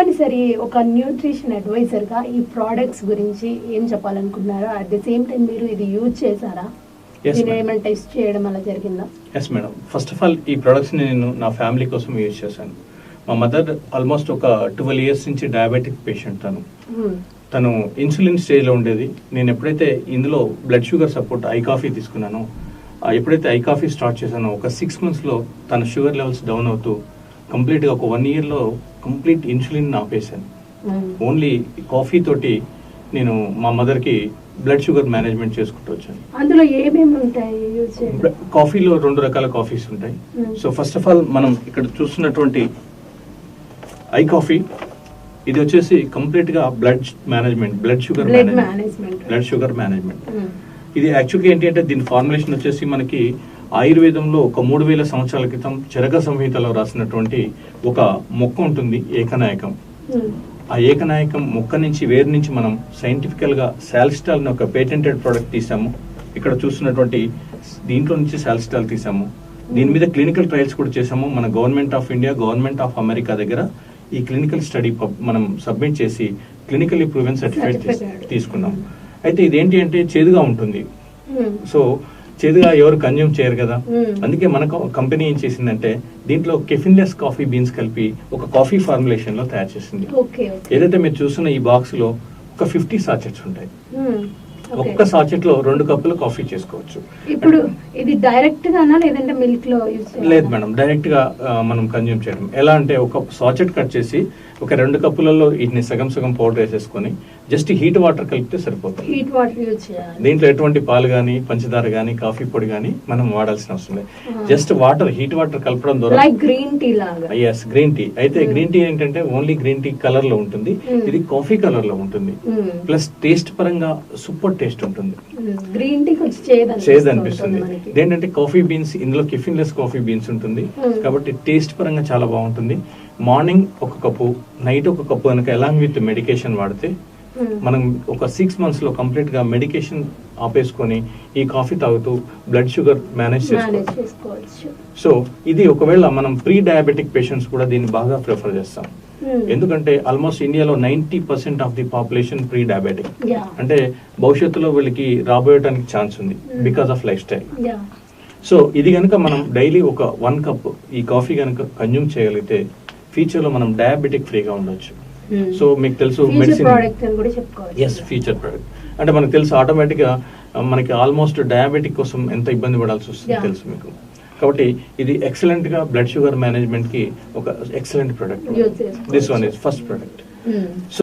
తప్పనిసరి ఒక న్యూట్రిషన్ అడ్వైజర్గా ఈ ప్రోడక్ట్స్ గురించి ఏం చెప్పాలనుకుంటున్నారో, అట్ ది సేమ్ టైం మీరు ఇది యూజ్ చేశారా, ఏమైనా టెస్ట్ చేయడం అలా జరిగిందా? Yes madam, first of all ఈ ప్రొడక్ట్స్ నేను నా ఫ్యామిలీ కోసం యూజ్ చేశాను. మా మదర్ ఆల్మోస్ట్ ఒక 12 years నుంచి డయాబెటిక్ పేషెంట్. తను ఇన్సులిన్ స్టేజ్లో ఉండేది. నేను ఎప్పుడైతే ఇందులో blood sugar support I coffee తీసుకున్నానో, ఎప్పుడైతే ఐ కాఫీ స్టార్ట్ చేశానో ఒక 6 monthsలో తన షుగర్ లెవెల్స్ డౌన్ అవుతూ కంప్లీట్గా ఒక 1 yearలో కంప్లీట్ ఇన్సులిన్ ఆపేశాను. ఓన్లీ కాఫీ తోటి నేను మా మదర్కి బ్లడ్ షుగర్ మేనేజ్మెంట్ చేసుకుంటూ వచ్చాను. అందులో ఏమేమి ఉంటాయి? కాఫీలో 2 రకాల కాఫీస్ ఉంటాయి. సో ఫస్ట్ ఆఫ్ ఆల్ మనం ఇక్కడ చూస్తున్నటువంటి ఐ కాఫీ, ఇది వచ్చేసి కంప్లీట్ గా blood management, blood sugar management. ఇది యాక్చువల్గా ఏంటి అంటే దీని ఫార్ములేషన్ వచ్చేసి మనకి ఆయుర్వేదంలో ఒక 3000 సంవత్సరాల క్రితం చరక సంహితలో రాసినటువంటి ఒక మొక్క ఉంటుంది, ఏకనాయకం. ఆ ఏకనాయకం మొక్క నుంచి, వేరు నుంచి మనం సైంటిఫికల్ గా సాల్స్టాల్ ఒక పేటెంటెడ్ ప్రోడక్ట్ తీసాము. ఇక్కడ చూస్తున్నటువంటి దీంట్లో నుంచి సాల్స్టాల్ తీసాము. దీని మీద క్లినికల్ ట్రయల్స్ కూడా చేసాము. మన government of India, government of America దగ్గర ఈ క్లినికల్ స్టడీ మనం సబ్మిట్ చేసి క్లినికల్లీ ప్రూవెన్ సర్టిఫికేట్ తీసుకున్నాం. అయితే ఇదేంటి అంటే చేదుగా ఉంటుంది. సో చేదుగా ఎవరు కన్జ్యూమ్ చేయరు కదా, అందుకే మన కంపెనీ ఏం చేసిందంటే దీంట్లో కెఫిన్లెస్ కాఫీ బీన్స్ కలిపి ఒక కాఫీ ఫార్ములేషన్ లో తయారు చేసింది. ఏదైతే మీరు చూస్తున్న ఈ బాక్స్ లో ఒక 50 సాచెట్స్ ఉంటాయి. ఒక్క సాచెట్ లో 2 కప్పులు కాఫీ చేసుకోవచ్చు. ఇప్పుడు ఇది డైరెక్ట్ గానా లేదంటే మిల్క్ లో యూస్ చేయాలా? లేదు మేడం, డైరెక్ట్ గా మనం కన్జ్యూమ్ చేయడం. ఎలా అంటే ఒక సాచెట్ కట్ చేసి ఒక 2 కప్పులలో వీటిని సగం సగం పౌడర్ వేసేసుకొని జస్ట్ హీట్ వాటర్ కలిపితే సరిపోతుంది. హీట్ వాటర్ యూజ్ చేయాలి. దీంట్లో ఎటువంటి పాలు గానీ, పంచదార గానీ, కాఫీ పొడి గానీ మనం వాడాల్సిన అవసరం లేదు. జస్ట్ వాటర్, హీట్ వాటర్ కలపడం ద్వారా. లైక్ గ్రీన్ టీ లాగా. yes, green tea. అయితే గ్రీన్ టీ ఏంటంటే ఓన్లీ గ్రీన్ టీ కలర్ లో ఉంటుంది, ఇది కాఫీ కలర్ లో ఉంటుంది. ప్లస్ టేస్ట్ పరంగా సూపర్ టేస్ట్ ఉంటుంది. గ్రీన్ టీ కొంచెం చేదు అనిపిస్తుంది. ఏంటంటే కాఫీ బీన్స్, ఇందులో కెఫిన్లెస్ కాఫీ బీన్స్ ఉంటుంది కాబట్టి టేస్ట్ పరంగా చాలా బాగుంటుంది. మార్నింగ్ 1 కప్పు, నైట్ 1 కప్పు కనుక అలాంగ్ విత్ మెడికేషన్ వాడితే మనం ఒక 6 months లో కంప్లీట్ గా మెడికేషన్ ఆపేసుకొని ఈ కాఫీ తాగుతూ బ్లడ్ షుగర్ మేనేజ్ చేసుకోవచ్చు. సో ఇది ఒకవేళ మనం ప్రీ డయాబెటిక్ పేషెంట్స్ కూడా దీన్ని బాగా ప్రిఫర్ చేస్తాం. ఎందుకంటే ఆల్మోస్ట్ ఇండియాలో 90% of the population pre diabetic. అంటే భవిష్యత్తులో వీళ్ళకి రాబోయడానికి ఛాన్స్ ఉంది because of life style. So ఇది కనుక మనం డైలీ ఒక 1 కప్ ఈ కాఫీ కనుక కన్జ్యూమ్ చేయగలిగితే ఫ్యూచర్ లో మనం డయాబెటిక్ ఫ్రీగా ఉండొచ్చు. సో మీకు తెలుసు మెడిసిన్, ఫ్యూచర్ ప్రోడక్ట్ అంటే మనకు తెలుసు ఆటోమేటిక్ గా మనకి ఆల్మోస్ట్ డయాబెటిక్ కోసం ఎంత ఇబ్బంది పడాల్సి వస్తుంది తెలుసు మీకు. కాబట్టి ఇది ఎక్సలెంట్ గా బ్లడ్ షుగర్ మేనేజ్మెంట్ కి ఒక excellent product. This one is first product. So